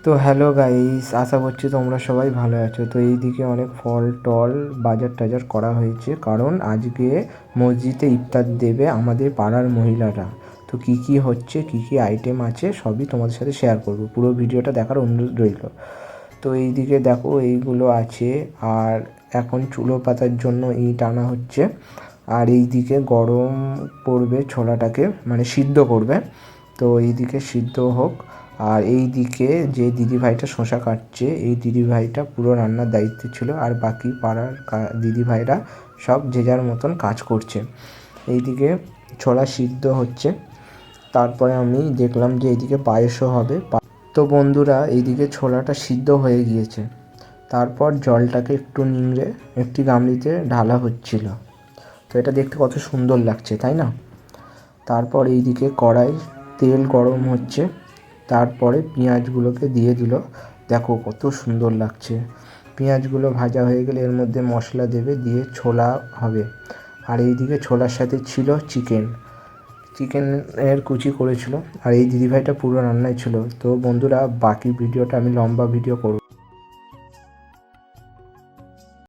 তো hello guys, আশা করছি তোমরা সবাই ভালো আছো। তো এইদিকে অনেক ফল টল বাজার টাজার করা হয়েছে, কারণ আজকে মসজিদে ইফতার দেবে আমাদের পাড়ার মহিলারা। তো কি কি হচ্ছে, কি কি আইটেম আছে, সবই তোমাদের সাথে শেয়ার করব। পুরো ভিডিওটা দেখার অনুরোধ রইল। তো এইদিকে দেখো এইগুলো আছে, আর এখন চুলো পাতার জন্য ইট আনা হচ্ছে। আর এইদিকে গরম করবে ছোলাটাকে, মানে সিদ্ধ করবে। তো এইদিকে সিদ্ধ হোক। আর এই দিকে যে দিদিভাইটা শসা কাটছে, এই দিদিভাইটা পুরো রান্নার দায়িত্বে ছিল, আর বাকি পাড়ার দিদিভাইরা সব যে যার মতন কাজ করছে। এইদিকে ছোলা সিদ্ধ হচ্ছে। তারপরে আমি দেখলাম যে এইদিকে পায়েসও হবে। তো বন্ধুরা, এইদিকে ছোলাটা সিদ্ধ হয়ে গিয়েছে। তারপর জলটাকে একটু নিংড়ে একটি গামলিতে ঢালা হচ্ছিল। তো এটা দেখতে কত সুন্দর লাগছে, তাই না? তারপর এইদিকে কড়াই তেল গরম হচ্ছে। তারপরে পেঁয়াজগুলোকে দিয়ে দিল। দেখো কত সুন্দর লাগছে। পেঁয়াজগুলো ভাজা হয়ে গেলে এর মধ্যে মশলা দেবে, দিয়ে ছোলা হবে। আর এইদিকে ছোলার সাথে ছিল চিকেনের কুচি করেছিল। আর এই দিদিভাইটা পুরো রান্নায় ছিল। তো বন্ধুরা, বাকি ভিডিওটা আমি লম্বা ভিডিও করব।